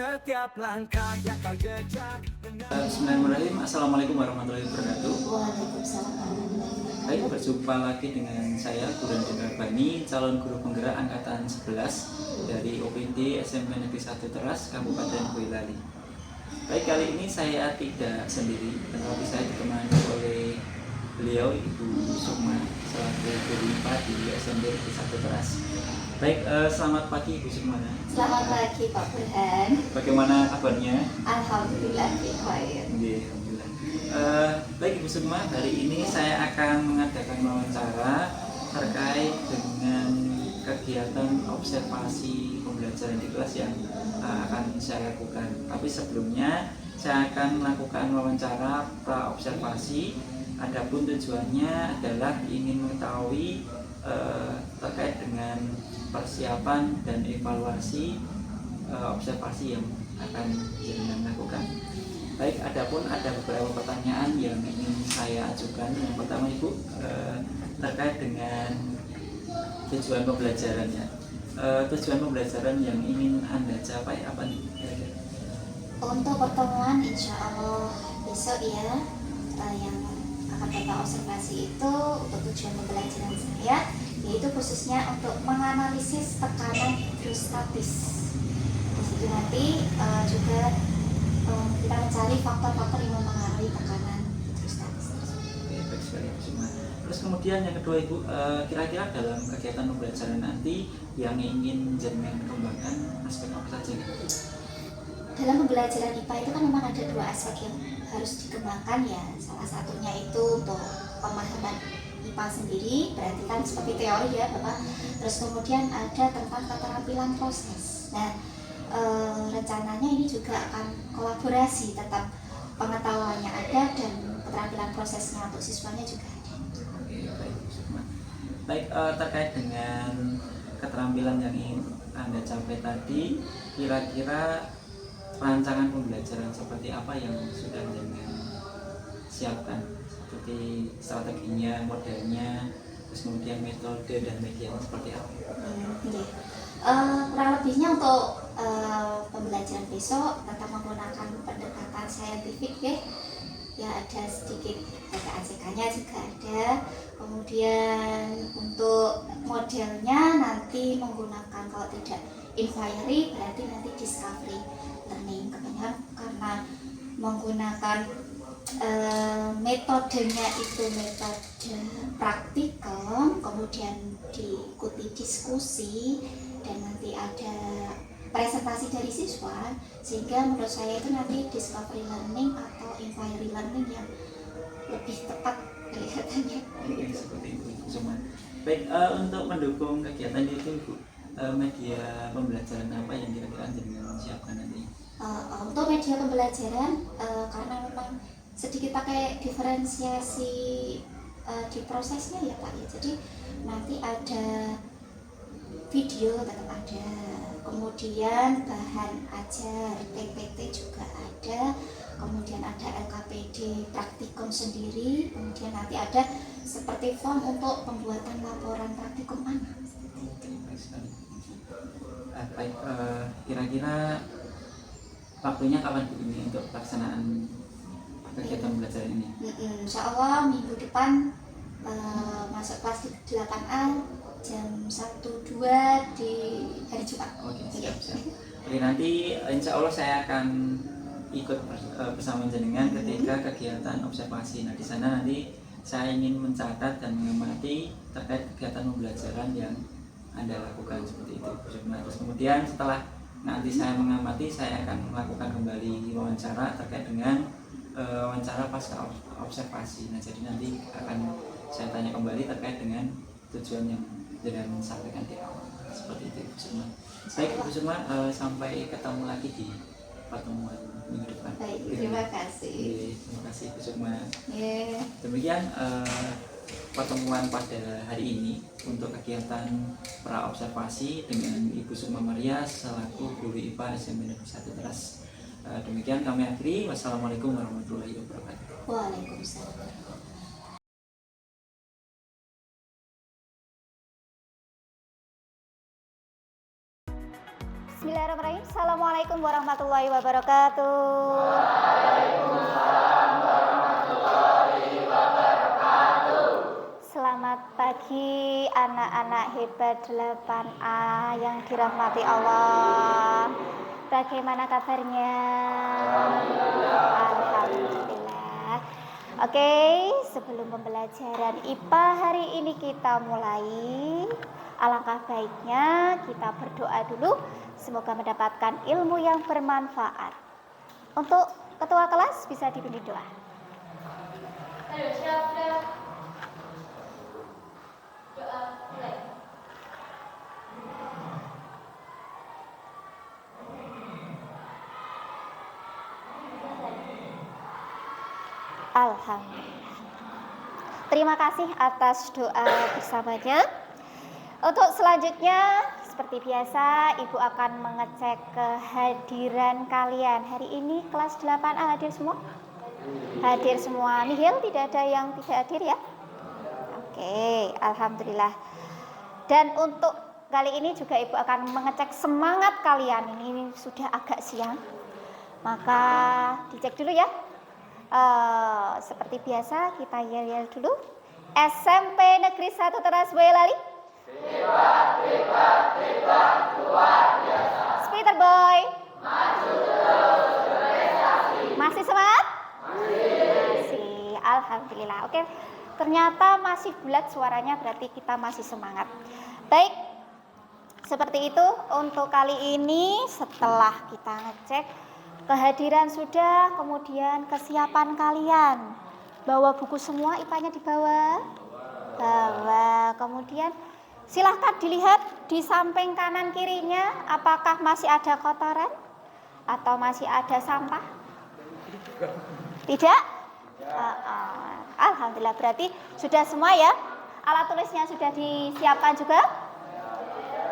setiap langkah yang kau jejak. Bismillahirrahmanirrahim. Assalamualaikum warahmatullahi wabarakatuh. Waalaikumsalam. Baik, berjumpa lagi dengan saya Guru Hendra Bani, calon guru penggerak angkatan 11 dari OPD SMP Negeri 1 Teras, Kabupaten Boyolali. Baik, kali ini saya tidak sendiri, tetapi saya ditemani oleh beliau Ibu Sukma selaku guru IPA di SMP Negeri 1 Teras. Baik, selamat pagi Ibu Sukma. Selamat pagi Pak Burhan. Bagaimana kabarnya? Alhamdulillah baik. Alhamdulillah. Baik Ibu Sukma, hari ini saya akan mengadakan wawancara terkait dengan kegiatan observasi pembelajaran di kelas yang akan saya lakukan. Tapi sebelumnya saya akan melakukan wawancara pra-observasi. Adapun tujuannya adalah ingin mengetahui terkait dengan persiapan dan evaluasi observasi yang akan jenengan lakukan. Baik, adapun ada beberapa pertanyaan yang ingin saya ajukan. Yang pertama Ibu, terkait dengan tujuan pembelajarannya. Tujuan pembelajaran yang ingin Anda capai apa nih? Untuk pertemuan insya Allah besok ya, yang akan Bapak observasi itu untuk tujuan pembelajaran saya, yaitu khususnya untuk menganalisis tekanan hidrostatis. Di situ nanti juga kita mencari faktor-faktor yang mempengaruhi tekanan hidrostatis. Oke, baik sekali Bu Sukma. Terus kemudian yang kedua Ibu, kira-kira dalam kegiatan pembelajaran nanti yang ingin jenengan kembangkan aspek apa saja? Dalam pembelajaran IPA itu kan memang ada dua aspek yang harus dikembangkan ya. Salah satunya itu untuk pemahaman IPA sendiri, berarti kan seperti teori ya Bapak. Terus kemudian ada tentang keterampilan proses. Nah, rencananya ini juga akan kolaborasi, tetap pengetahuannya ada dan keterampilan prosesnya untuk siswanya juga ada. Oke, baik Bu Sukma. Baik, terkait dengan keterampilan yang ingin Anda capai tadi, kira-kira rancangan pembelajaran seperti apa yang sudah jenengan siapkan, seperti strateginya, modelnya, terus kemudian metode dan medianya seperti apa? Kurang lebihnya untuk pembelajaran besok tetap menggunakan pendekatan saintifik ya, ada sedikit ACK-nya juga ada. Kemudian untuk modelnya nanti menggunakan, kalau tidak inquiry berarti nanti discovery learning, kebanyakan karena menggunakan metodenya itu metode praktikum, kemudian diikuti diskusi dan nanti ada presentasi dari siswa, sehingga menurut saya itu nanti discovery learning atau inquiry learning yang lebih tepat kelihatannya. Oke, seperti itu Bu Sukma. Baik, untuk mendukung kegiatan itu Bu, media pembelajaran apa yang kira-kira jenengan siapkan nanti? Untuk media pembelajaran, karena memang sedikit pakai diferensiasi di prosesnya ya Pak ya, jadi nanti ada video tetap ada, kemudian bahan ajar PPT juga ada, kemudian ada LKPD praktikum sendiri, kemudian nanti ada seperti form untuk pembuatan laporan praktikum anak. Baik, kira-kira waktunya kapan Bu ini untuk pelaksanaan kegiatan belajar ini? Insya Allah minggu depan masuk kelas 8A jam 1-2 di hari Jumat. Oke, siap. Oke, nanti insya Allah saya akan ikut bersama jenengan ketika kegiatan observasi. Nah, di sana nanti saya ingin mencatat dan mengamati terkait kegiatan pembelajaran yang Anda lakukan seperti itu. Terus kemudian setelah nanti saya mengamati, saya akan melakukan kembali wawancara terkait dengan wawancara pasca observasi. Nah, jadi nanti akan saya tanya kembali terkait dengan tujuan yang dengan sampaikan di awal seperti itu Bu Sukma. Baik Bu Sukma, sampai ketemu lagi di pertemuan minggu depan. Baik, terima kasih. Terima kasih Bu Sukma. Yeah. Demikian pertemuan pada hari ini untuk kegiatan pra observasi dengan Ibu Sukma Maria selaku guru IPA SMP Negeri 1 Teras. Demikian kami akhiri. Wassalamualaikum warahmatullahi wabarakatuh. Waalaikumsalam. Bismillahirrahmanirrahim. Assalamualaikum warahmatullahi wabarakatuh. Selamat pagi anak-anak hebat 8A yang dirahmati Allah. Bagaimana kabarnya? Alhamdulillah. Oke, sebelum pembelajaran IPA hari ini kita mulai, alangkah baiknya kita berdoa dulu, semoga mendapatkan ilmu yang bermanfaat. Untuk ketua kelas bisa dipimpin doa. Ayo, siap. Doa mulai. Alhamdulillah. Terima kasih atas doa bersamanya. Untuk selanjutnya, seperti biasa, Ibu akan mengecek kehadiran kalian. Hari ini kelas 8A hadir semua? Hadir semua. Nihil, tidak ada yang tidak hadir ya? Oke, Alhamdulillah. Dan untuk kali ini juga Ibu akan mengecek semangat kalian. Ini sudah agak siang, maka dicek dulu ya. Seperti biasa kita yel-yel dulu. SMP Negeri 1 Teras Boyolali. Hebat, luar biasa. Speeder Boy. Maju terus berprestasi. Masih semangat? Masih. Alhamdulillah. Oke. Ternyata masih bulat suaranya, berarti kita masih semangat. Baik. Seperti itu untuk kali ini. Setelah kita ngecek kehadiran sudah, kemudian kesiapan kalian. Bawa buku semua, IPA-nya dibawa? Bawa. Kemudian silahkan dilihat di samping kanan kirinya, apakah masih ada kotoran atau masih ada sampah? Tidak? Alhamdulillah, berarti sudah semua ya? Alat tulisnya sudah disiapkan juga?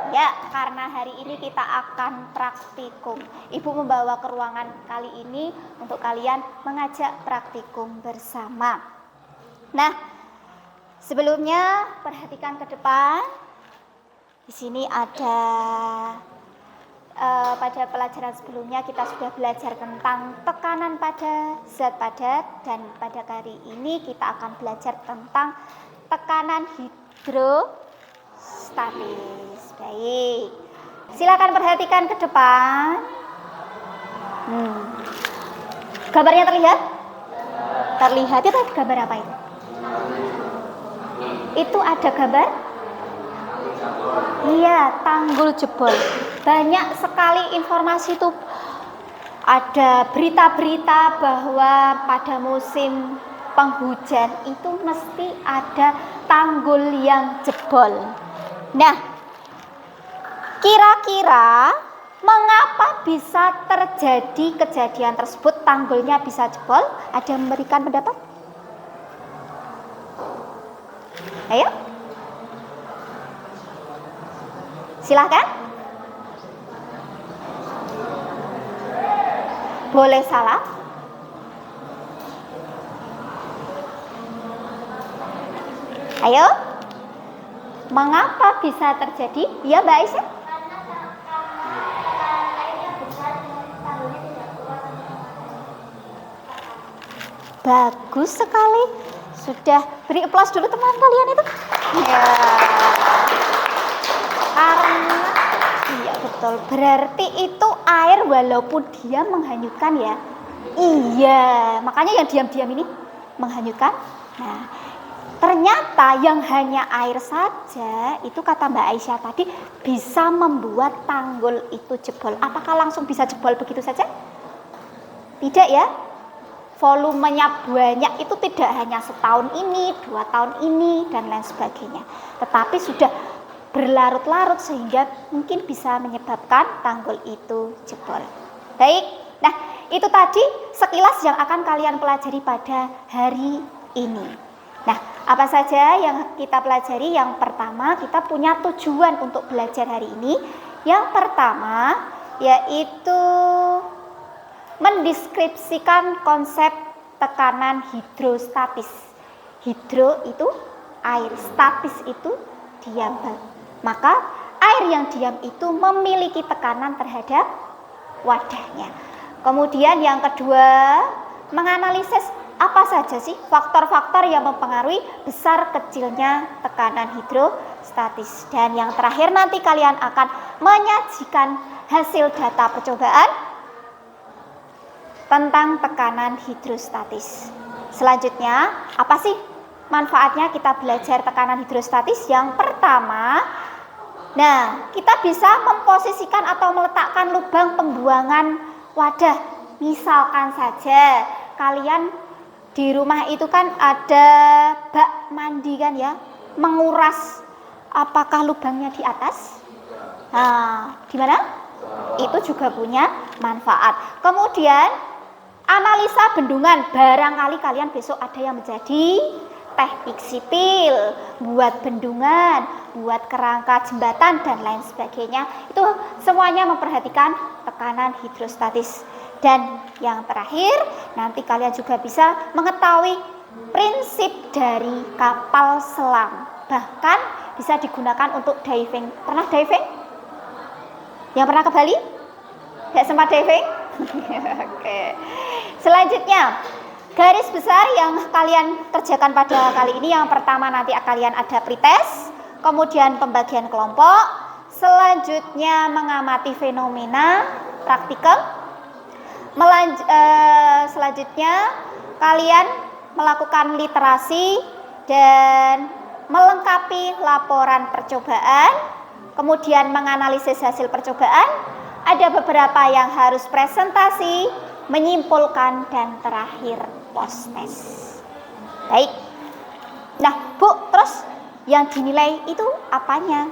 Ya, karena hari ini kita akan praktikum. Ibu membawa ke ruangan kali ini untuk kalian mengajak praktikum bersama. Nah, sebelumnya perhatikan ke depan. Di sini ada pada pelajaran sebelumnya kita sudah belajar tentang tekanan pada zat padat, dan pada kali ini kita akan belajar tentang tekanan hidrostatis. Baik, silakan perhatikan ke depan. Gambarnya terlihat? Terlihat. Itu gambar apa itu? Itu ada gambar? Iya, tanggul jebol. Banyak sekali informasi itu. Ada berita-berita bahwa pada musim penghujan itu mesti ada tanggul yang jebol. Nah, kira-kira mengapa bisa terjadi kejadian tersebut, tanggulnya bisa jebol? Ada yang memberikan pendapat? Ayo. Silahkan. Boleh salah. Ayo. Mengapa bisa terjadi? Ya, Mbak Aisyah. Bagus sekali. Sudah beri aplaus dulu teman kalian itu. Ya. Karena iya betul. Berarti itu air walaupun dia menghanyutkan ya. Iya, makanya yang diam-diam ini menghanyutkan. Nah, ternyata yang hanya air saja itu kata Mbak Aisyah tadi bisa membuat tanggul itu jebol. Apakah langsung bisa jebol begitu saja? Tidak ya. Volumenya banyak itu tidak hanya setahun ini, 2 tahun ini, dan lain sebagainya. Tetapi sudah berlarut-larut sehingga mungkin bisa menyebabkan tanggul itu jebol. Baik, nah itu tadi sekilas yang akan kalian pelajari pada hari ini. Nah, apa saja yang kita pelajari? Yang pertama, kita punya tujuan untuk belajar hari ini. Yang pertama, yaitu mendeskripsikan konsep tekanan hidrostatis. Hidro itu air, statis itu diam. Maka air air yang diam itu memiliki tekanan terhadap wadahnya. Kemudian yang kedua, menganalisis apa saja sih faktor-faktor yang mempengaruhi besar kecilnya tekanan hidrostatis. Dan yang terakhir nanti kalian akan menyajikan hasil data percobaan tentang tekanan hidrostatis. Selanjutnya, apa sih manfaatnya kita belajar tekanan hidrostatis? Yang pertama, nah, kita bisa memposisikan atau meletakkan lubang pembuangan wadah. Misalkan saja kalian di rumah itu kan ada bak mandi kan ya, menguras. Apakah lubangnya di atas? Nah, di mana? Itu juga punya manfaat. Kemudian analisa bendungan, barangkali kalian besok ada yang menjadi teknik sipil, buat bendungan, buat kerangka jembatan dan lain sebagainya. Itu semuanya memperhatikan tekanan hidrostatis. Dan yang terakhir, nanti kalian juga bisa mengetahui prinsip dari kapal selam. Bahkan bisa digunakan untuk diving. Pernah diving? Yang pernah ke Bali? Gak sempat diving? Oke. Selanjutnya, garis besar yang kalian kerjakan pada kali ini, yang pertama nanti kalian ada pretest, kemudian pembagian kelompok, selanjutnya mengamati fenomena praktikum, selanjutnya kalian melakukan literasi dan melengkapi laporan percobaan, kemudian menganalisis hasil percobaan, ada beberapa yang harus presentasi, menyimpulkan, dan terakhir post test. Baik. Nah, Bu, terus yang dinilai itu apanya?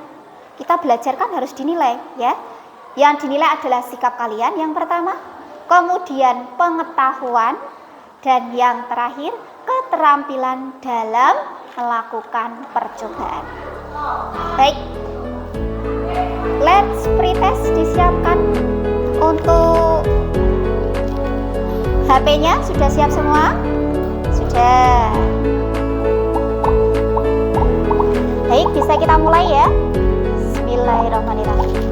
Kita belajar kan harus dinilai, ya. Yang dinilai adalah sikap kalian yang pertama, kemudian pengetahuan, dan yang terakhir keterampilan dalam melakukan percobaan. Baik. Let's pretest disiapkan. Untuk HP-nya sudah siap semua? Sudah. Baik, bisa kita mulai ya. Bismillahirrahmanirrahim.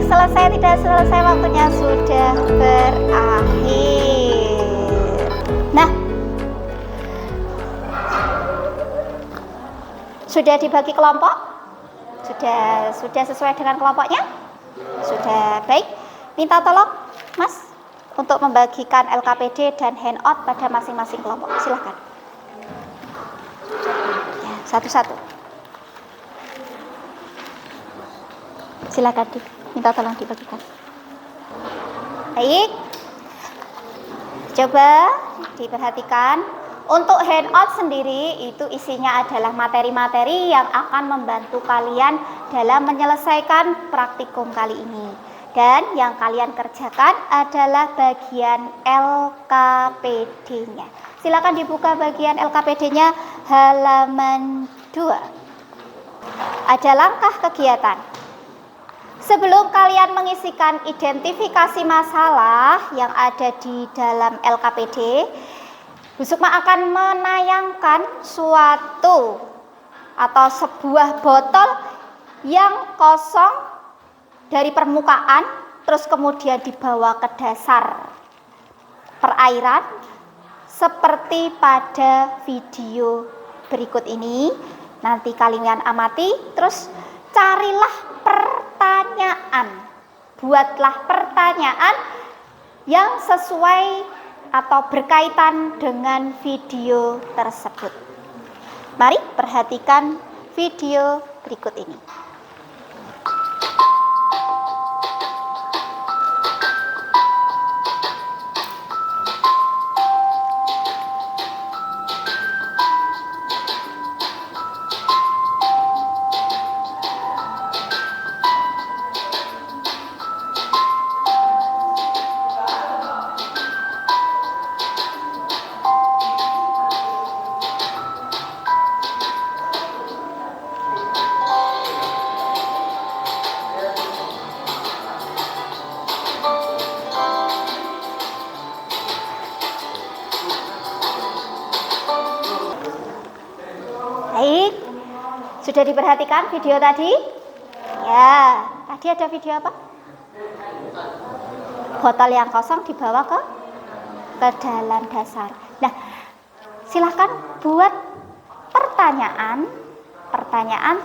Selesai tidak selesai, waktunya sudah berakhir. Nah, sudah dibagi kelompok? Sudah sesuai dengan kelompoknya? Sudah. Baik, minta tolong Mas untuk membagikan LKPD dan handout pada masing-masing kelompok. Silahkan ya, satu-satu. Silakan minta tolong dibagikan. Baik, coba diperhatikan. Untuk handout sendiri itu isinya adalah materi-materi yang akan membantu kalian dalam menyelesaikan praktikum kali ini. Dan yang kalian kerjakan adalah bagian LKPD-nya. Silakan dibuka bagian LKPD-nya halaman 2. Ada langkah kegiatan. Sebelum kalian mengisikan identifikasi masalah yang ada di dalam LKPD, Bu Sukma akan menayangkan suatu atau sebuah botol yang kosong dari permukaan, terus kemudian dibawa ke dasar perairan seperti pada video berikut ini. Nanti kalian amati, terus carilah pertanyaan pertanyaan. Buatlah pertanyaan yang sesuai atau berkaitan dengan video tersebut. Mari perhatikan video berikut ini. Baik, sudah diperhatikan video tadi? Ya, tadi ada video apa? Botol yang kosong dibawa ke dalam dasar. Nah, silahkan buat pertanyaan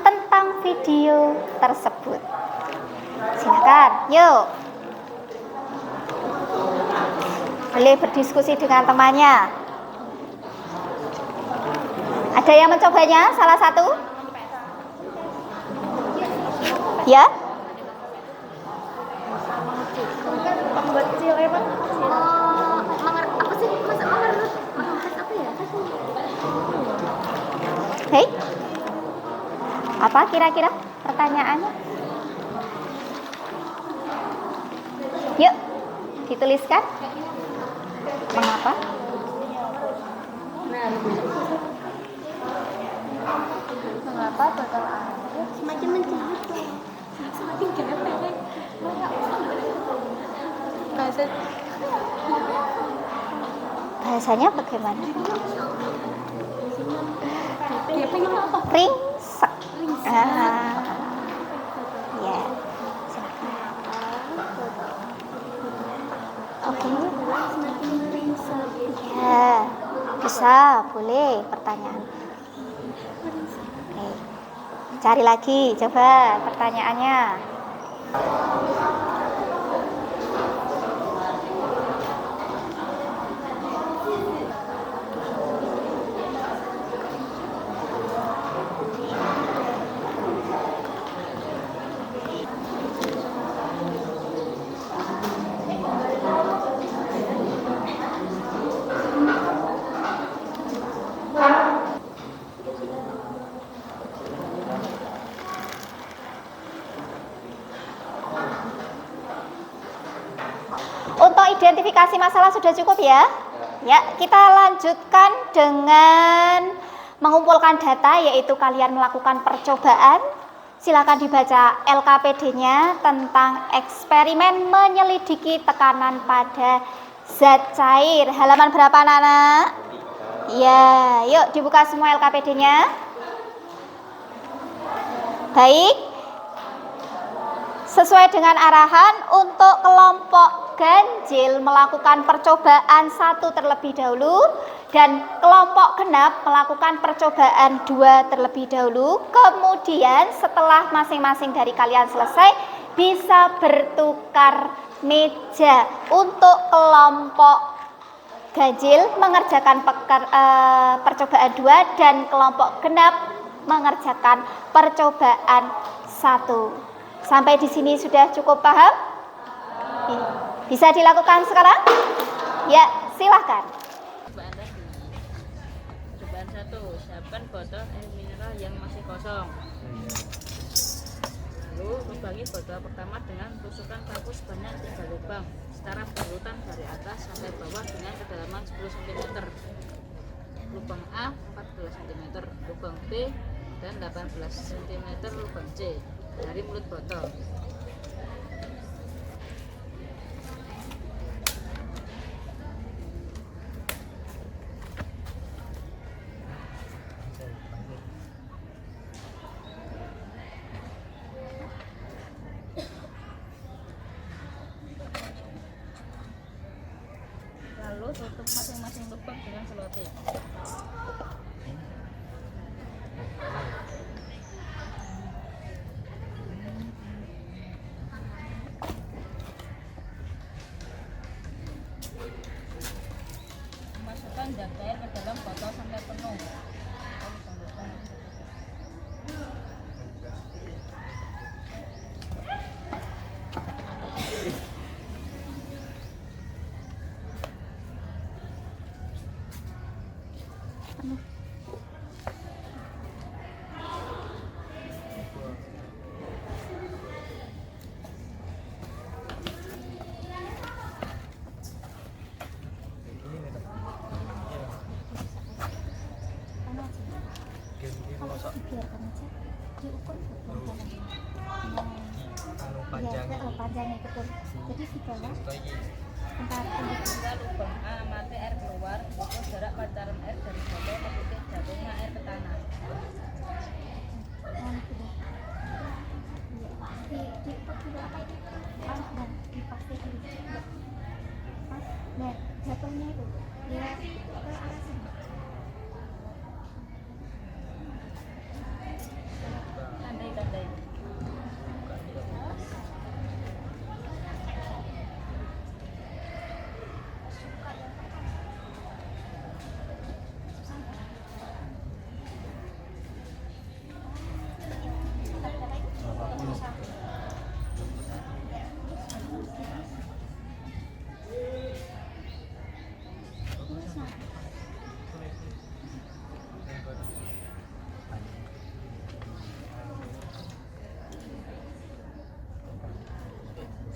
tentang video tersebut. Silakan, yuk. Boleh berdiskusi dengan temannya. Ada yang mencobanya? Salah satu? Ya? Hei, apa kira-kira pertanyaannya? Yuk, dituliskan. Mengapa? Mengapa botol air semakin menjauh? Semakin gelap. Bahasanya bagaimana? Ringsek. Ya, silakan. Oke. Ya, bisa, boleh pertanyaan. Oke. Cari lagi, coba pertanyaannya. Untuk identifikasi masalah sudah cukup ya? Ya, kita lanjutkan dengan mengumpulkan data, yaitu kalian melakukan percobaan. Silakan dibaca LKPD-nya tentang eksperimen menyelidiki tekanan pada zat cair. Halaman berapa anak-anak? Ya, yuk dibuka semua LKPD-nya. Baik. Sesuai dengan arahan, untuk kelompok ganjil melakukan percobaan 1 terlebih dahulu dan kelompok genap melakukan percobaan 2 terlebih dahulu. Kemudian setelah masing-masing dari kalian selesai, bisa bertukar meja. Untuk kelompok ganjil mengerjakan percobaan 2 dan kelompok genap mengerjakan percobaan 1. Sampai di sini sudah cukup paham? Bisa dilakukan sekarang? Ya, silahkan. Cobaan 1, siapkan botol air mineral yang masih kosong. Lalu lubangi botol pertama dengan tusukan paku sebanyak 3 lubang secara berurutan dari atas sampai bawah dengan kedalaman 10 cm. Lubang A 14 cm, lubang B dan 18 cm lubang C dari mulut botol. Lalu tutup masing-masing lubang dengan selotip. dibiarkan aja diukur panjangnya. Anu Iya, panjang. panjangnya betul. Jadi di bawah entar Jika lubang A mati air keluar, ukur jarak pancaran air dari botol ke titik jatuhnya air ke tanah. diukur dulu apa itu? Dan dipakai dulu. Nah, jatuhnya itu dia ke arah sini. Tandai-tandai.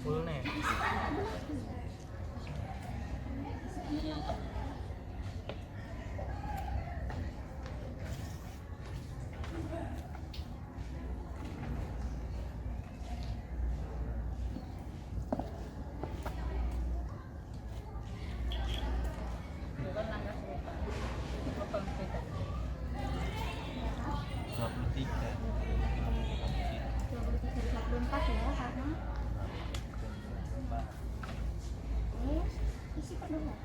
Full nih. Bukan langkah serupa. Lubang beda. 23. 23 ya karena isi penuh ya.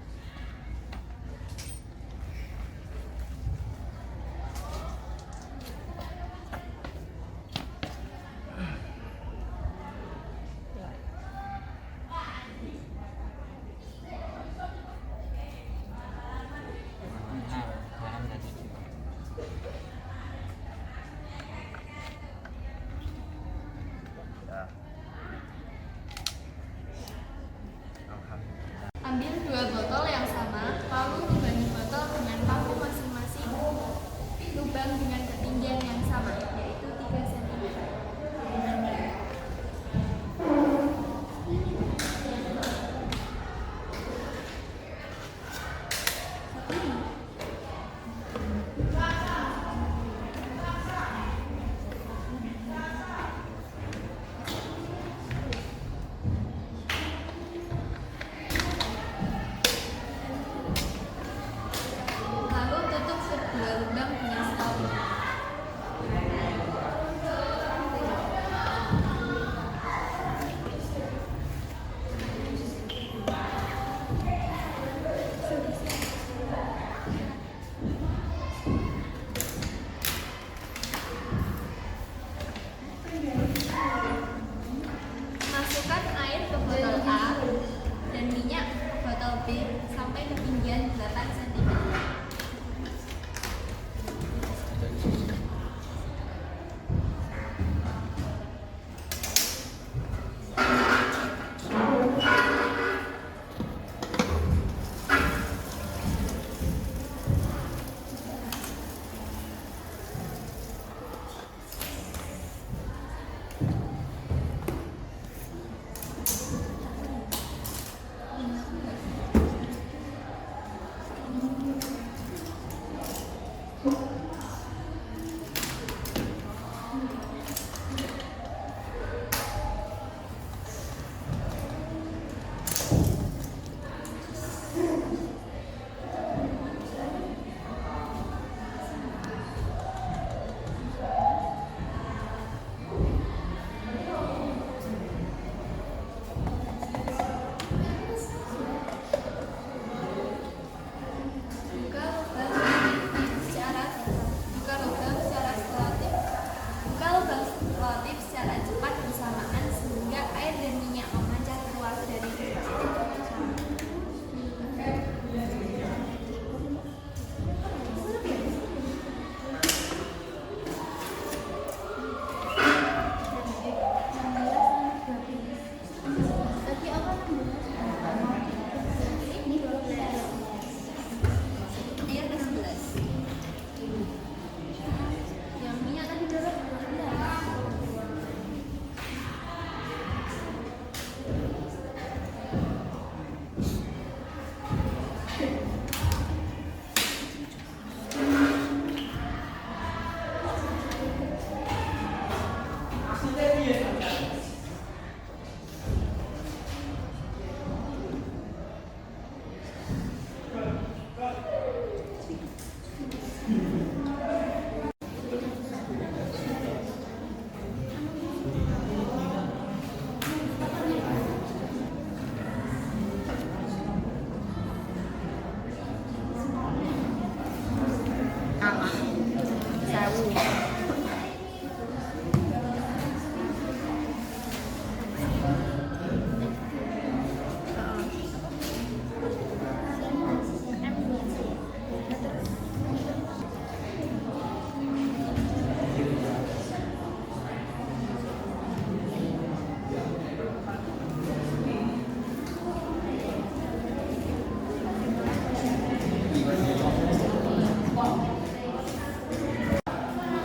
Nah, jangan jadi. Ya.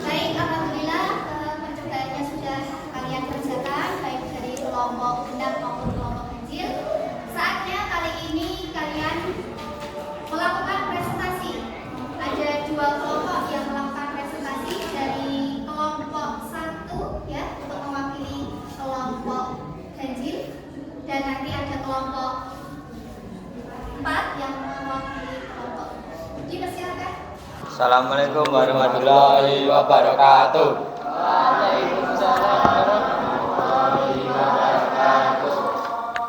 Baik, alhamdulillah percobaannya sudah kalian kerjakan baik dari kelompok genap maupun kelompok ganjil. Saatnya kali ini kalian melakukan presentasi. Ada dua kelompok yang melakukan presentasi, dari kelompok 1 ya untuk mewakili kelompok ganjil, dan nanti ada kelompok 4 yang mewakili kelompok. Dipersilakan. Assalamualaikum warahmatullahi wabarakatuh.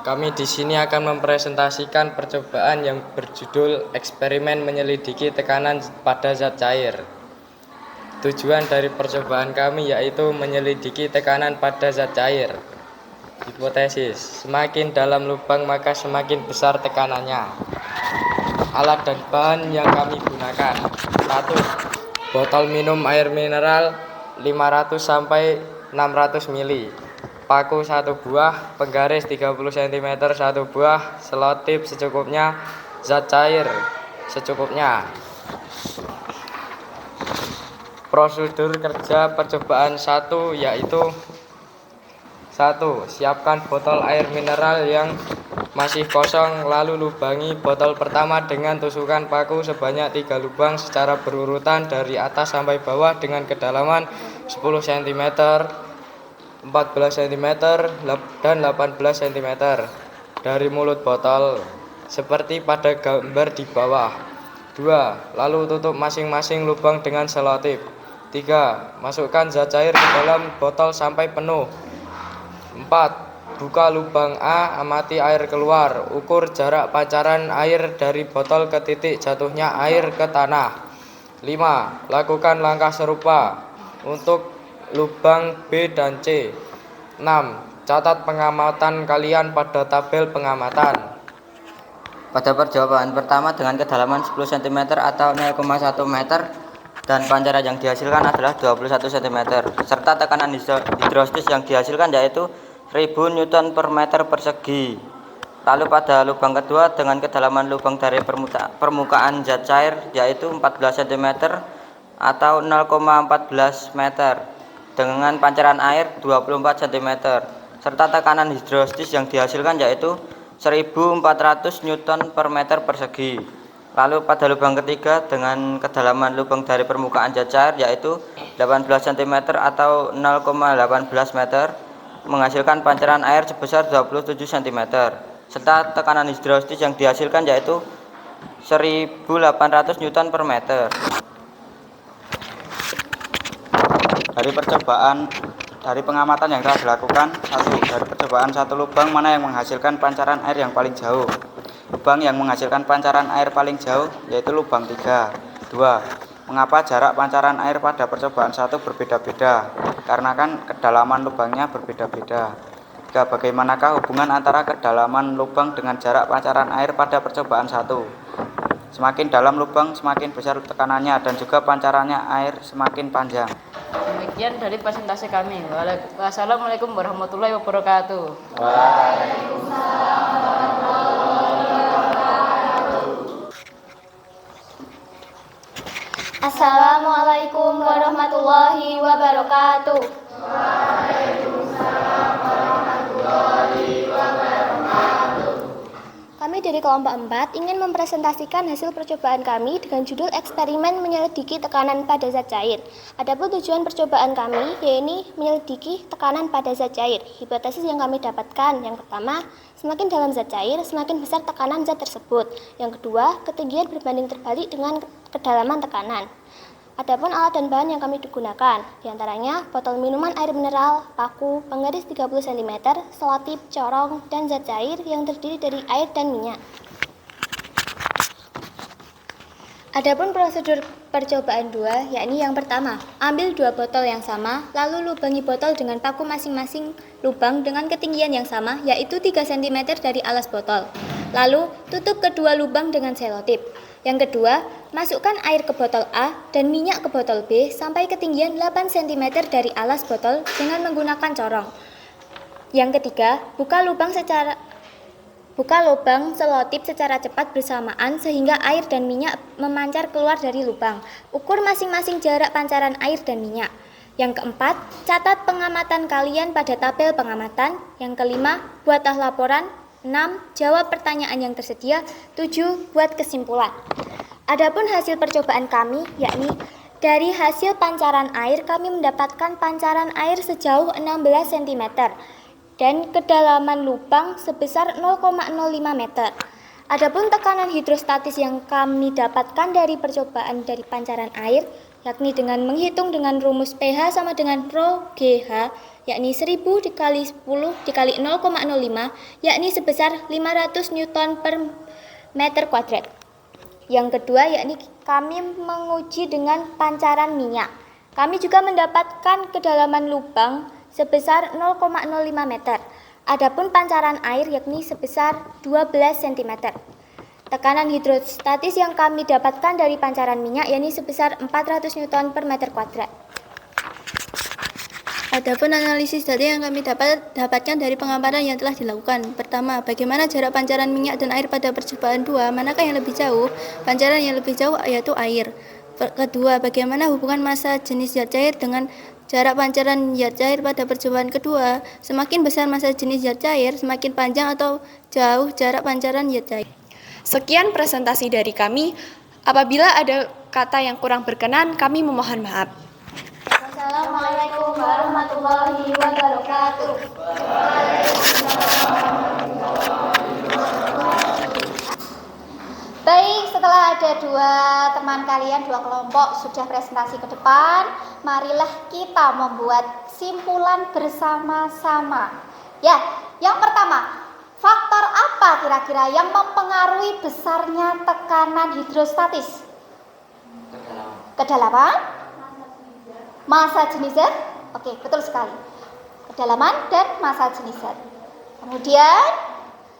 Kami di sini akan mempresentasikan percobaan yang berjudul eksperimen menyelidiki tekanan pada zat cair. Tujuan dari percobaan kami yaitu menyelidiki tekanan pada zat cair. Hipotesis, semakin dalam lubang maka semakin besar tekanannya. Alat dan bahan yang kami gunakan: 1. Botol minum air mineral 500 sampai 600 ml, paku 1 buah, penggaris 30 cm 1 buah, selotip secukupnya, zat cair secukupnya. Prosedur kerja percobaan 1 yaitu: 1. Siapkan botol air mineral yang masih kosong, lalu lubangi botol pertama dengan tusukan paku sebanyak 3 lubang secara berurutan dari atas sampai bawah dengan kedalaman 10 cm, 14 cm, dan 18 cm dari mulut botol seperti pada gambar di bawah. 2. Lalu tutup masing-masing lubang dengan selotip. 3. Masukkan zat cair ke dalam botol sampai penuh. 4. Buka lubang A, amati air keluar. Ukur jarak pancaran air dari botol ke titik jatuhnya air ke tanah. 5. Lakukan langkah serupa untuk lubang B dan C. 6. Catat pengamatan kalian pada tabel pengamatan. Pada percobaan pertama dengan kedalaman 10 cm atau 0,1 meter dan pancaran yang dihasilkan adalah 21 cm serta tekanan hidrostis yang dihasilkan yaitu 1000 Newton per meter persegi. Lalu pada lubang kedua dengan kedalaman lubang dari permukaan zat cair yaitu 14 cm atau 0,14 meter dengan pancaran air 24 cm serta tekanan hidrostis yang dihasilkan yaitu 1400 Newton per meter persegi. Lalu pada lubang ketiga dengan kedalaman lubang dari permukaan zat cair yaitu 18 cm atau 0,18 meter menghasilkan pancaran air sebesar 27 cm serta tekanan hidrostis yang dihasilkan yaitu 1800 Newton per meter. Dari pengamatan yang telah dilakukan: 1. Dari percobaan satu lubang mana yang menghasilkan pancaran air yang paling jauh? Lubang yang menghasilkan pancaran air paling jauh yaitu lubang 3. 2. Mengapa jarak pancaran air pada percobaan satu berbeda-beda? Karena kan kedalaman lubangnya berbeda-beda. 3. Bagaimanakah hubungan antara kedalaman lubang dengan jarak pancaran air pada percobaan satu? Semakin dalam lubang semakin besar tekanannya dan juga pancarannya air semakin panjang. Demikian dari presentasi kami. Wassalamualaikum warahmatullahi wabarakatuh. Assalamualaikum warahmatullahi wabarakatuh. Kami dari kelompok 4 ingin mempresentasikan hasil percobaan kami dengan judul eksperimen menyelidiki tekanan pada zat cair. Adapun tujuan percobaan kami yaitu menyelidiki tekanan pada zat cair. Hipotesis yang kami dapatkan, yang pertama, semakin dalam zat cair, semakin besar tekanan zat tersebut. Yang kedua, ketinggian berbanding terbalik dengan kedalaman tekanan. Adapun alat dan bahan yang kami gunakan, diantaranya botol minuman air mineral, paku, penggaris 30 cm, selotip, corong, dan zat cair yang terdiri dari air dan minyak. Adapun prosedur percobaan 2, yakni yang pertama, ambil 2 botol yang sama, lalu lubangi botol dengan paku masing-masing lubang dengan ketinggian yang sama, yaitu 3 cm dari alas botol. Lalu, tutup kedua lubang dengan selotip. Yang kedua, masukkan air ke botol A dan minyak ke botol B sampai ketinggian 8 cm dari alas botol dengan menggunakan corong. Yang ketiga, buka lubang selotip secara cepat bersamaan sehingga air dan minyak memancar keluar dari lubang. Ukur masing-masing jarak pancaran air dan minyak. Yang keempat, catat pengamatan kalian pada tabel pengamatan. Yang kelima, buatlah laporan. 6. Jawab pertanyaan yang tersedia. 7. Buat kesimpulan. Adapun hasil percobaan kami, yakni dari hasil pancaran air kami mendapatkan pancaran air sejauh 16 cm dan kedalaman lubang sebesar 0,05 meter. Adapun tekanan hidrostatis yang kami dapatkan dari percobaan dari pancaran air, yakni dengan menghitung dengan rumus pH sama dengan Rho GH, yakni 1000 dikali 10 dikali 0,05, yakni sebesar 500 Newton per meter kuadrat. Yang kedua, yakni kami menguji dengan pancaran minyak. Kami juga mendapatkan kedalaman lubang sebesar 0,05 meter. Adapun pancaran air yakni sebesar 12 cm. Tekanan hidrostatis yang kami dapatkan dari pancaran minyak yakni sebesar 400 Newton per meter kuadrat. Adapun analisis data yang kami dapatkan dari pengamatan yang telah dilakukan. Pertama, bagaimana jarak pancaran minyak dan air pada percobaan 2? Manakah yang lebih jauh? Pancaran yang lebih jauh yaitu air. Kedua, bagaimana hubungan massa jenis zat cair dengan jarak pancaran zat cair pada percobaan kedua? Semakin besar massa jenis zat cair, semakin panjang atau jauh jarak pancaran zat cair. Sekian presentasi dari kami. Apabila ada kata yang kurang berkenan, kami memohon maaf. Assalamualaikum warahmatullahi wabarakatuh. Baik, setelah ada dua teman kalian, dua kelompok sudah presentasi ke depan, marilah kita membuat simpulan bersama-sama. Ya, yang pertama, faktor apa kira-kira yang mempengaruhi besarnya tekanan hidrostatis? Kedalaman? Massa jenis zat? Oke, betul sekali. Kedalaman dan massa jenis zat. Kemudian,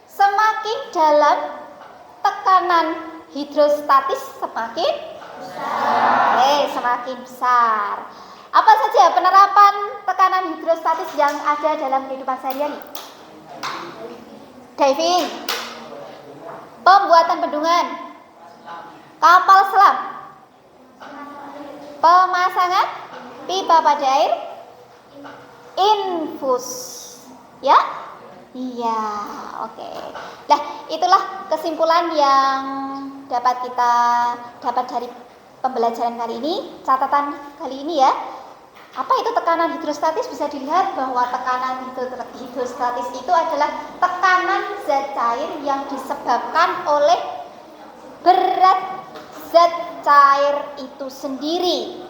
semakin dalam tekanan hidrostatis semakin besar. Semakin besar. Apa saja penerapan tekanan hidrostatis yang ada dalam kehidupan sehari-hari? Diving, pembuatan bendungan, kapal selam, pemasangan pipa pada air, infus, ya? Iya, oke. Nah, itulah kesimpulan yang dapat kita dapat dari pembelajaran kali ini, catatan kali ini ya. Apa itu tekanan hidrostatis? Bisa dilihat bahwa tekanan hidrostatis itu adalah tekanan zat cair yang disebabkan oleh berat zat cair itu sendiri.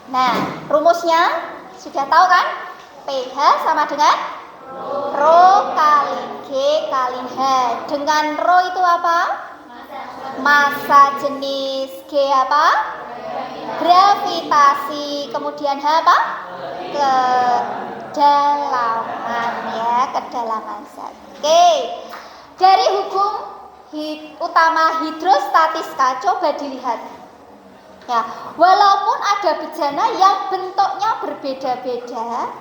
Nah, rumusnya sudah tahu kan? pH sama dengan Rho kali G kali H. Dengan Rho itu apa? Massa jenis, G apa? Gravitasi. Kemudian H apa? Kedalaman ya, kedalaman zat. Oke. Dari hukum utama hidrostatika coba dilihat. Ya, walaupun ada bejana yang bentuknya berbeda-beda,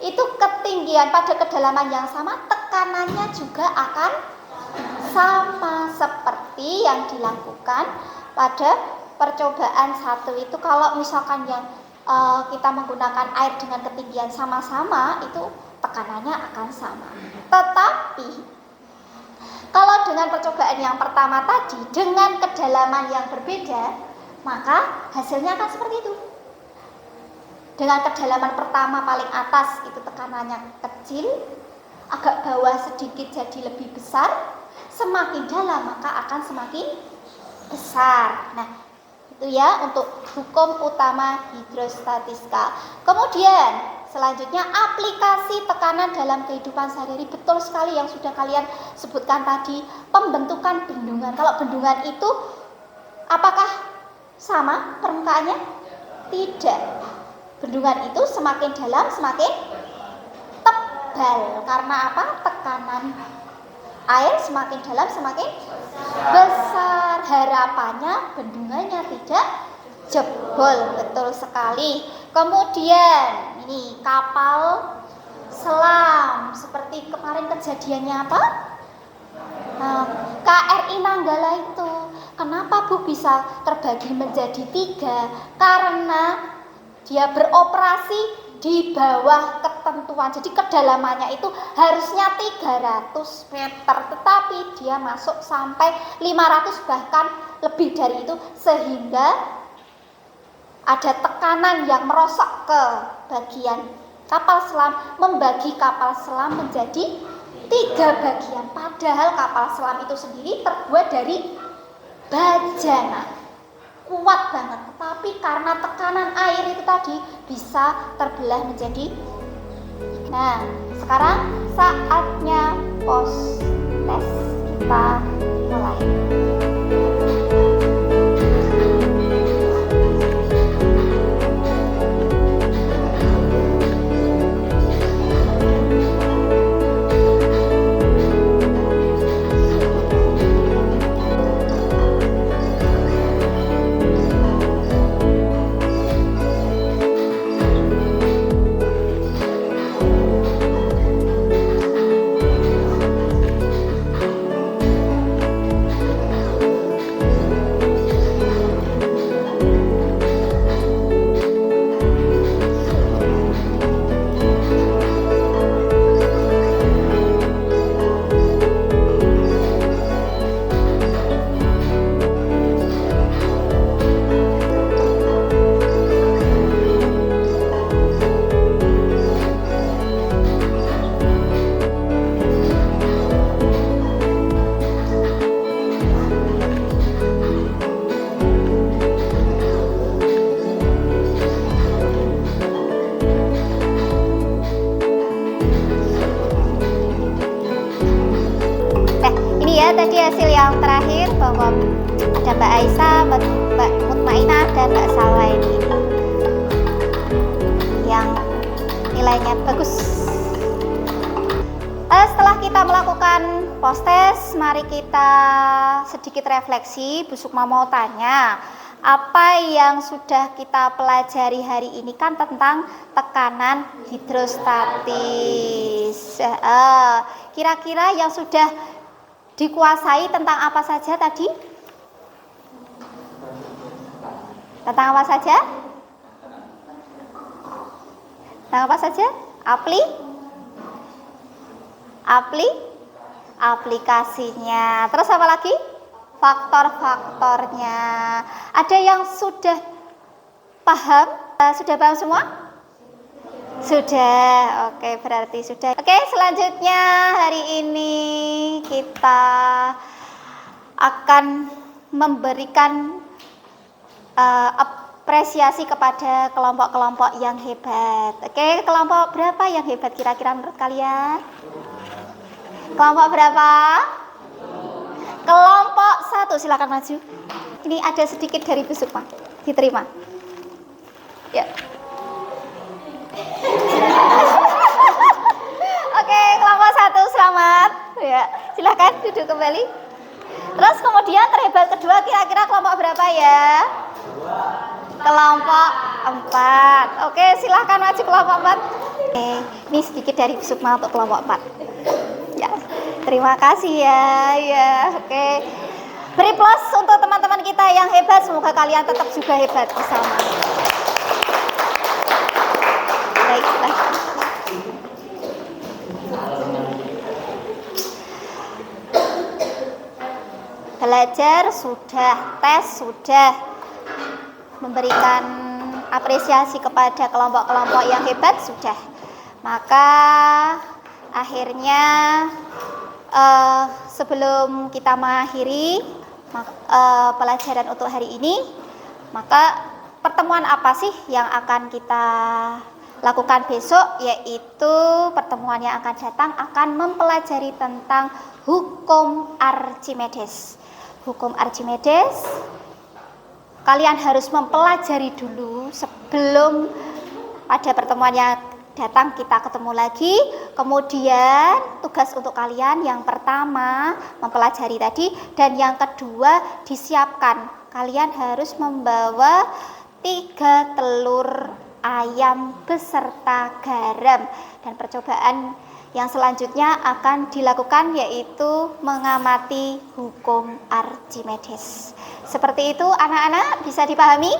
itu ketinggian pada kedalaman yang sama, tekanannya juga akan sama seperti yang dilakukan pada percobaan 1 itu. Kalau misalkan yang kita menggunakan air dengan ketinggian sama-sama, itu tekanannya akan sama. Tetapi Kalau dengan percobaan yang pertama tadi dengan kedalaman yang berbeda, maka hasilnya akan seperti itu. Dengan kedalaman pertama paling atas itu tekanannya kecil, agak bawah sedikit jadi lebih besar, semakin dalam maka akan semakin besar. Nah, itu ya untuk hukum utama hidrostatika. Kemudian selanjutnya aplikasi tekanan dalam kehidupan sehari-hari. Betul sekali yang sudah kalian sebutkan tadi, pembentukan bendungan. Kalau bendungan itu apakah sama permukaannya? Tidak. Bendungan itu semakin dalam semakin tebal. Karena apa? Tekanan air semakin dalam semakin besar. Harapannya bendungannya tidak jebol. Betul sekali. Kemudian ini kapal selam, seperti kemarin kejadiannya apa? KRI Nanggala itu. Kenapa Bu bisa terbagi menjadi 3? Karena dia beroperasi di bawah ketentuan. Jadi kedalamannya itu harusnya 300 meter, tetapi dia masuk sampai 500 bahkan lebih dari itu, sehingga ada tekanan yang merosok ke bagian kapal selam, membagi kapal selam menjadi 3 bagian. Padahal kapal selam itu sendiri terbuat dari baja, kuat banget, tetapi karena tekanan air itu tadi bisa terbelah menjadi. Nah, sekarang saatnya post tes, kita mulai. Tadi hasil yang terakhir bahwa ada Mbak Aisyah, Mbak Mutmainah dan Mbak Salwa ini yang nilainya bagus. Setelah kita melakukan post test, mari kita sedikit refleksi. Bu Sukma mau tanya, apa yang sudah kita pelajari hari ini kan tentang tekanan hidrostatis. Kira-kira yang sudah dikuasai tentang apa saja tadi? Tentang apa saja? Tentang apa saja? Aplikasinya. Terus apa lagi? Faktor-faktornya. Ada yang sudah paham? Sudah paham semua? Sudah, oke, berarti sudah. Oke, selanjutnya hari ini kita akan memberikan apresiasi kepada kelompok-kelompok yang hebat. Oke, kelompok berapa yang hebat kira-kira menurut kalian? Kelompok berapa? Kelompok 1, silakan maju. Ini ada sedikit dari Bu Sukma, diterima. Ya. Oke, kelompok 1 selamat. Ya, silakan duduk kembali. Terus kemudian terhebat kedua kira-kira kelompok berapa ya? Kelompok 4. Oke, silakan maju kelompok 4. Oke, ini sedikit dari Bu Sukma untuk kelompok 4. Ya, terima kasih ya. Ya, oke. Beri plus untuk teman-teman kita yang hebat. Semoga kalian tetap juga hebat bersama. Baiklah. belajar sudah, tes sudah, memberikan apresiasi kepada kelompok-kelompok yang hebat sudah. Maka akhirnya sebelum kita mengakhiri pelajaran untuk hari ini, maka pertemuan apa sih yang akan kita lakukan besok, yaitu pertemuan yang akan datang akan mempelajari tentang hukum Archimedes. Hukum Archimedes kalian harus mempelajari dulu sebelum pada pertemuan yang datang kita ketemu lagi. Kemudian tugas untuk kalian yang pertama mempelajari tadi, dan yang kedua disiapkan. Kalian harus membawa 3 telur ayam beserta garam, dan percobaan yang selanjutnya akan dilakukan yaitu mengamati hukum Archimedes. Seperti itu anak-anak, bisa dipahami?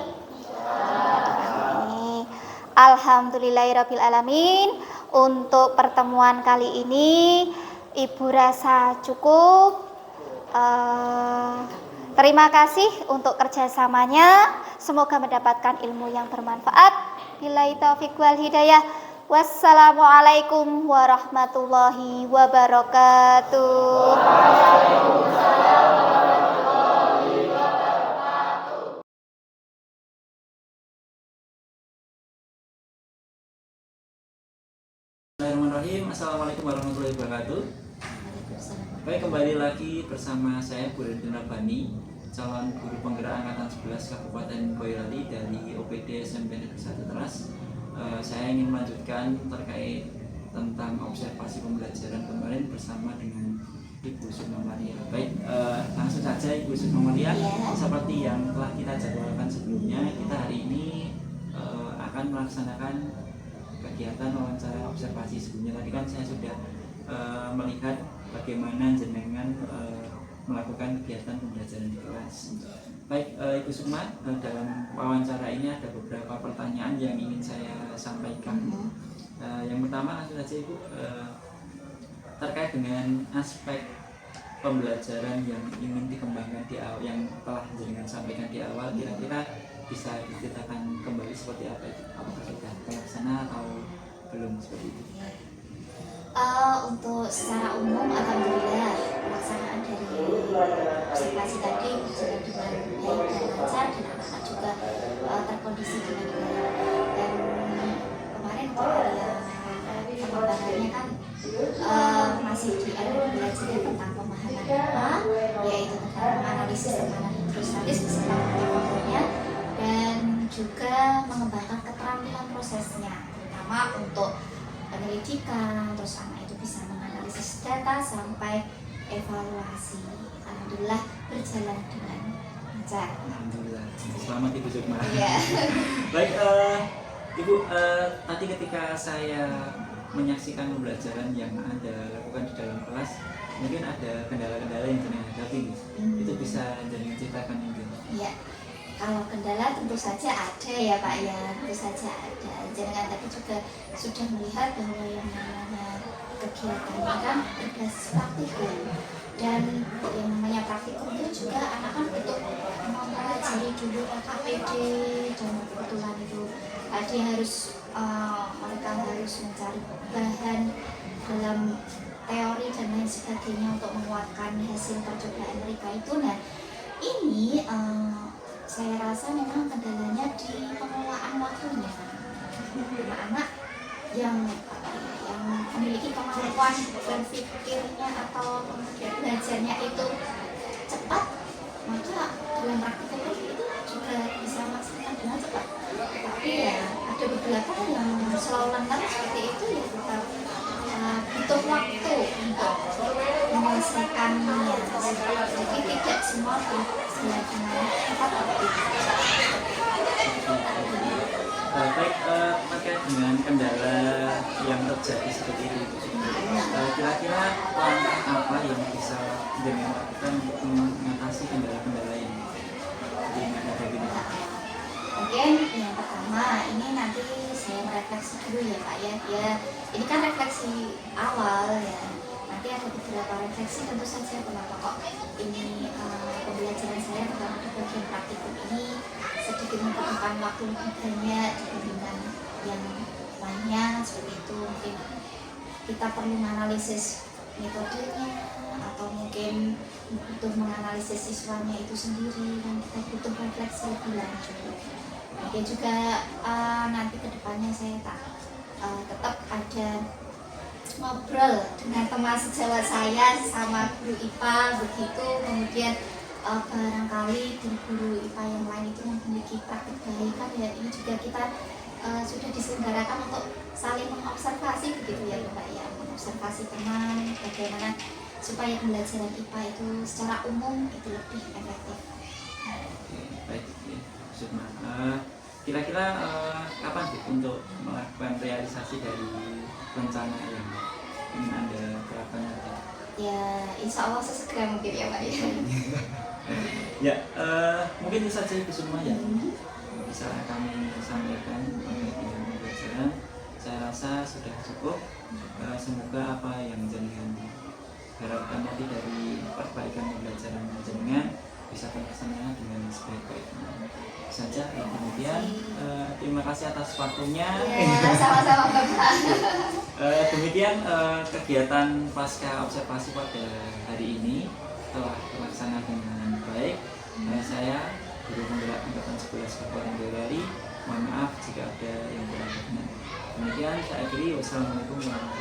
Alhamdulillahirabbil alamin. Untuk pertemuan kali ini Ibu rasa cukup. Terima kasih untuk kerjasamanya. Semoga mendapatkan ilmu yang bermanfaat. Billahi taufiq wal hidayah. Wassalamualaikum warahmatullahi wabarakatuh. Bismillahirrahmanirrahim. Assalamualaikum warahmatullahi wabarakatuh. Baik, kembali lagi bersama saya Bu Redin Rabbani, calon guru penggerak angkatan 11 Kabupaten Boyolali dari OPD SMP Negeri 1 Teras. Saya ingin melanjutkan terkait tentang observasi pembelajaran kemarin bersama dengan Ibu Sukma Maria. Baik, langsung saja Ibu Sukma Maria. Seperti yang telah kita jadwalkan sebelumnya, kita hari ini akan melaksanakan kegiatan wawancara observasi. Sebelumnya tadi kan saya sudah melihat bagaimana jenengan melakukan kegiatan pembelajaran di kelas. Baik, Ibu Sukma, dalam wawancara ini ada beberapa pertanyaan yang ingin saya sampaikan. Yang pertama langsung saja Ibu, terkait dengan aspek pembelajaran yang ingin dikembangkan di awal, yang telah jenengan sampaikan di awal, kira-kira bisa diceritakan kembali seperti apa itu? Apakah sudah terlaksana atau belum seperti itu? Untuk secara umum, alhamdulillah pelaksanaan dari observasi tadi berjalan dengan baik dan lancar, dan anak-anak juga terkondisi dengan baik. Dan kemarin untuk pengembangannya kan masih belajar tentang pemahaman tema, yaitu tentang menganalisis tekanan hidrostatis beserta faktornya, dan juga mengembangkan keterampilan prosesnya, terutama untuk penyelidikan, terus anak itu bisa menganalisis data sampai evaluasi. Alhamdulillah berjalan dengan lancar. Alhamdulillah. Selamat Ibu Sukma. Iya. Baik, Ibu, tadi ketika saya menyaksikan pembelajaran yang Anda lakukan di dalam kelas, mungkin ada kendala-kendala yang jenengan hadapi. Itu bisa jenengan ceritakan mungkin? Iya. Kalau kendala tentu saja ada ya Pak ya, tentu saja ada. Jenengan tadi juga sudah melihat bahwa yang namanya kegiatan ini kan berbasis praktikum, dan yang namanya praktikum itu juga anak kan untuk mempelajari dulu KPD, dan kebetulan itu tadi mereka harus mencari bahan dalam teori dan lain sebagainya untuk menguatkan hasil percobaan mereka itu. Nah ini saya rasa memang kendalanya di pengelolaan waktunya. Anak-anak yang memiliki kemampuan berpikirnya atau kemudian belajarnya itu cepat, maka dalam praktikum itu juga bisa melaksanakan dengan cepat. Tapi ya ada beberapa yang slow learner seperti itu ya tetap butuh waktu untuk menyelesaikannya. Jadi tidak semua berjalan dengan cepat. Baik, terkait dengan kendala yang terjadi seperti itu, kira-kira langkah apa yang bisa jenengan lakukan untuk mengatasi kendala-kendala yang dihadapi? Mungkin yang pertama ini nanti saya merefleksi dulu ya Pak ya. Ini kan refleksi awal ya. nanti ada beberapa refleksi tentu saja kenapa kok ini pembelajaran saya terutama di bagian praktikum ini sedikit membutuhkan waktu lebih banyak dibandingkan yang lainnya seperti itu. Mungkin kita perlu menganalisis metodenya atau mungkin butuh menganalisis siswanya itu sendiri dan kita butuh refleksi lebih lanjut. Mungkin juga nanti kedepannya saya tetap ada ngobrol dengan teman sejawat saya sama guru IPA begitu, kemudian barangkali guru-guru IPA yang lain itu memiliki praktik baik kan ya, ini juga kita sudah diselenggarakan untuk saling mengobservasi begitu ya Mbak ya, mengobservasi teman bagaimana supaya pembelajaran IPA itu secara umum itu lebih efektif. Baik, Sukma. Kira-kira kapan untuk melakukan realisasi dari rencana yang ingin Anda terapkan? Ya, insya Allah sesegera mungkin ya Mbak ya. Ya, mungkin itu saja Ibu Sukma yang bisa kami sampaikan mengenai pembelajaran. Saya rasa sudah cukup. Semoga apa yang jenengan harapkan tadi dari perbaikan pembelajaran jenengan bisa terlaksana dengan sebaik-baiknya. Saja. Kemudian terima kasih atas waktunya. Ya, sama-sama Bapak. Demikian kegiatan pasca observasi pada hari ini telah terlaksana dengan baik. Saya Guru Penggerak Angkatan 11 Kabupaten Boyolali. Mohon maaf jika ada yang kurang berkenan. Demikian saya akhiri. Wassalamualaikum warahmatullahi wabarakatuh.